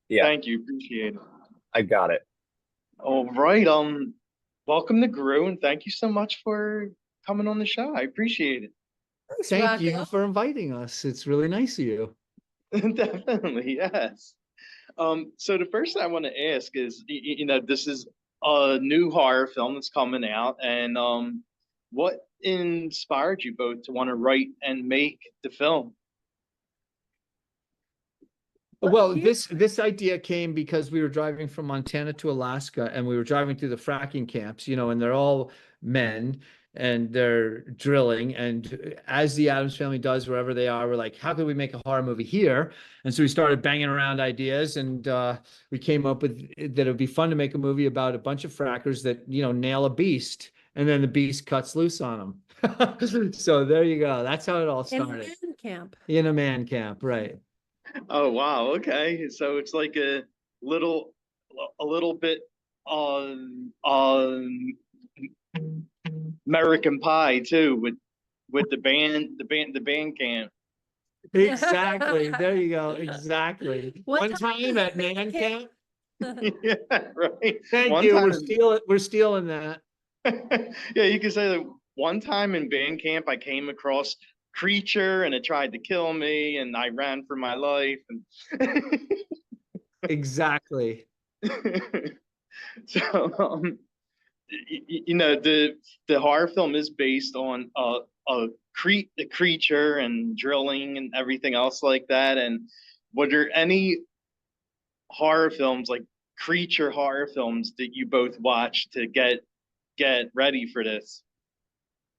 Yeah, Thank you. Appreciate it. I got it. All right. Welcome to Grue, and thank you so much for coming on the show. I appreciate Thanks, Thank Rocco. you for inviting us. It's really nice of you. it. Definitely, yes. So the first thing I want to ask is, this is a new horror film that's coming out, and what inspired you both to want to write and make the film? Well, Here, this idea came because we were driving from Montana to Alaska, and we were driving through the fracking camps, and they're all men and they're drilling. And as the Addams Family does wherever they are, we're like, how could we make a horror movie here? And so we started banging around ideas, and we came up with that it would be fun to make a movie about a bunch of frackers that, nail a beast, and then the beast cuts loose on them. So there you go. That's how it all in started. man camp. In a man camp, right? Oh wow, okay. So it's like little a little bit on American Pie too with the band camp. Exactly. There you go. Exactly. One One time time at man camp. Yeah, right. Thank One you. We're time stealing. We're stealing that. yeah, you can say that one time in band camp I came across creature and it tried to kill me and I ran for my life and Exactly. so the horror film is based on a creature and drilling and everything else like that. And were there any horror films like creature horror films that you both watched to get ready for this?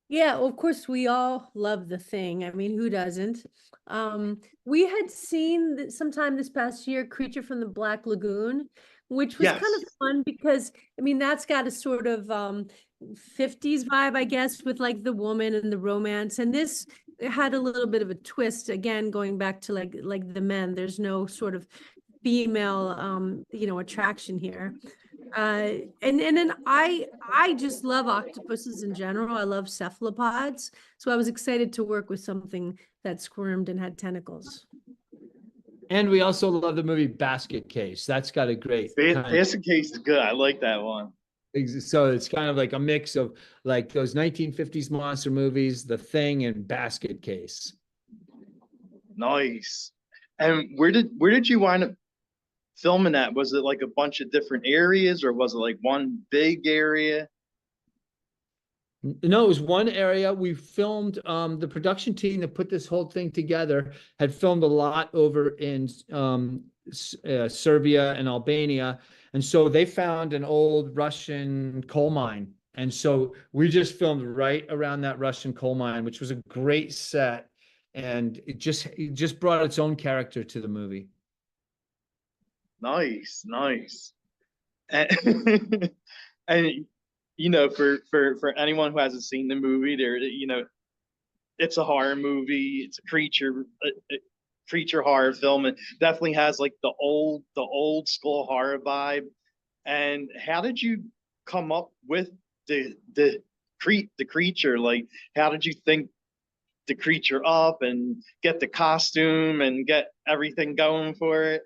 Yeah, well, of course, we all love The Thing. I mean, who doesn't? We had seen sometime this past year Creature from the Black Lagoon, which was kind of Yes. fun because, I mean, that's got a sort of 50s vibe, I guess, with like the woman and the romance. And this had a little bit of a twist, again, going back to like the men. There's no sort of female attraction here. And then I just love octopuses in general. I love cephalopods. So I was excited to work with something that squirmed and had tentacles. And we also love the movie Basket Case. That's got a great kind Basket Case is good. I like that one. of, so it's kind of like a mix of like those 1950s monster movies, The Thing and Basket Case. Nice. And where did you wind up filming at? Was it like a bunch of different areas or was it like one big area? No, it was one area. We filmed, the production team that put this whole thing together had filmed a lot over in Serbia and Albania. And so they found an old Russian coal mine. And so we just filmed right around that Russian coal mine, which was a great set. And it just brought its own character to the movie. Nice, nice. And, and for anyone who hasn't seen the movie, it's a horror movie. It's a creature horror film. It definitely has like the old school horror vibe. And how did you come up with the creature? Like, how did you think the creature up and get the costume and get everything going for it?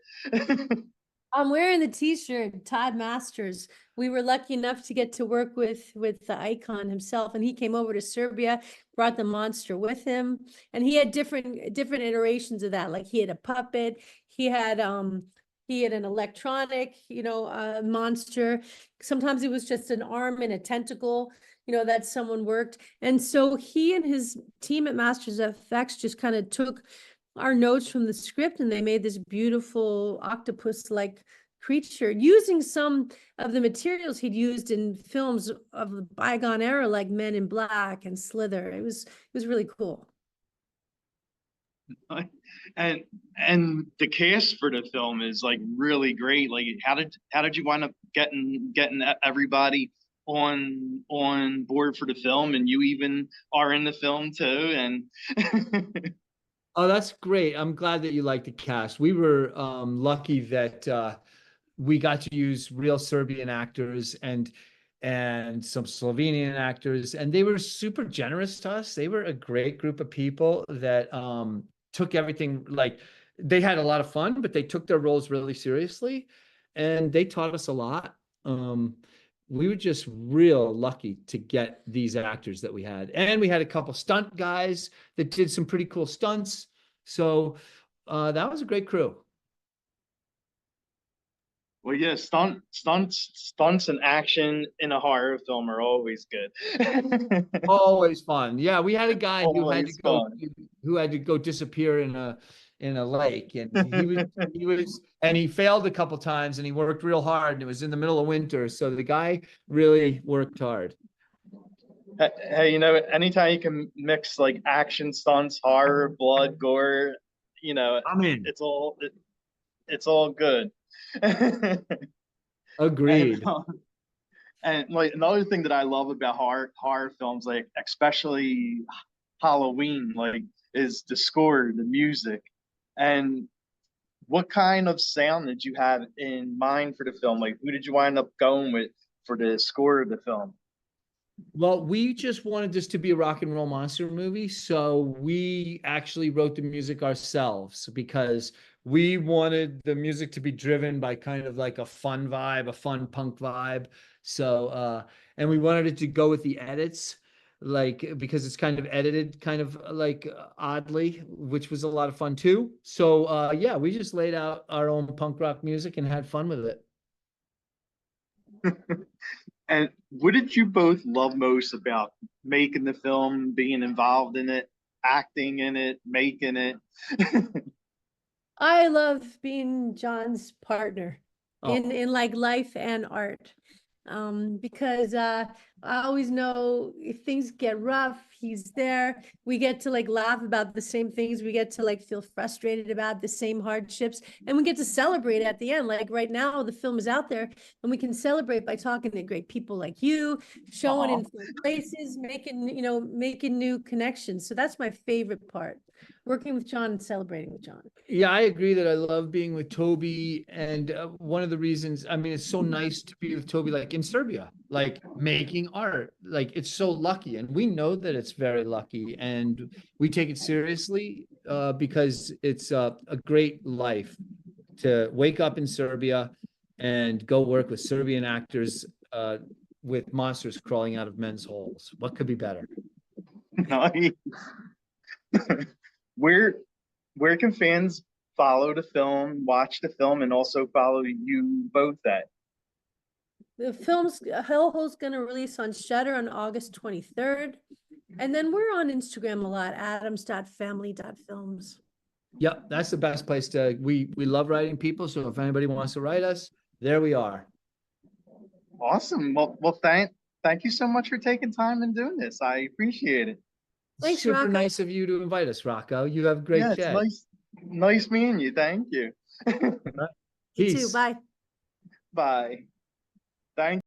I'm wearing the t-shirt, Todd Masters. We were lucky enough to get to work with the icon himself, and he came over to Serbia, brought the monster with him, and he had different iterations of that. Like he had a puppet, he had an electronic, monster. Sometimes it was just an arm and a tentacle, that someone worked. And so he and his team at Masters FX just kind of took our notes from the script and they made this beautiful octopus-like creature using some of the materials he'd used in films of the bygone era, like Men in Black and Slither. It was really cool. and the cast for the film is like really great. Like, how did you wind up getting everybody on board for the film, and you even are in the film too? And Oh, that's great. I'm glad that you like the cast. We were lucky that we got to use real Serbian actors and some Slovenian actors, and they were super generous to us. They were a great group of people that took everything like they had a lot of fun, but they took their roles really seriously, and they taught us a lot. We were just real lucky to get these actors that we had, and we had a couple stunt guys that did some pretty cool stunts. So that was a great crew. Well, yeah, stunts and action in a horror film are always good. Always fun. Yeah, we had a guy Always fun. who had to go disappear in a lake, and and he failed a couple times, and he worked real hard, and it was in the middle of winter, so the guy really worked hard. Hey, anytime you can mix like action stunts, horror, blood, gore, I'm in. it's all good. Agreed. And like another thing that I love about horror films, like especially Halloween, like is the score, the music. And what kind of sound did you have in mind for the film? Like who did you wind up going with for the score of the film? Well, we just wanted this to be a rock and roll monster movie, so we actually wrote the music ourselves because we wanted the music to be driven by kind of like a fun vibe, a fun punk vibe. So, and we wanted it to go with the edits, like because it's kind of edited kind of like oddly, which was a lot of fun too. So, yeah, we just laid out our own punk rock music and had fun with it. And what did you both love most about making the film, being involved in it, acting in it, making it? I love being John's partner Oh. in like life and art. Because I always know if things get rough, he's there. We get to like laugh about the same things. We get to like feel frustrated about the same hardships, and we get to celebrate at the end. Like right now, the film is out there, and we can celebrate by talking to great people like you, showing in fun places, making new connections. So that's my favorite part, working with John and celebrating with John. Yeah, I agree that I love being with Toby. And one of the reasons, I mean, it's so nice to be with Toby, like in Serbia, like making art. Like it's so lucky. And we know that it's very lucky. And we take it seriously because it's a great life to wake up in Serbia and go work with Serbian actors with monsters crawling out of men's holes. What could be better? Where where can fans follow the film, watch the film, and also follow you both at? The film's Hellhole's gonna release on Shudder on August 23rd. And then we're on Instagram a lot, adams.family.films. Yep, that's the best place to, we love writing people. So if anybody wants to write us, there we are. Awesome. Well, thank you so much for taking time and doing this. I appreciate it. Thanks, Super Rocco. nice of you to invite us, Rocco. You have a great Yeah, day. it's nice meeting you. Thank you. You too. Peace. Bye. Bye. Thank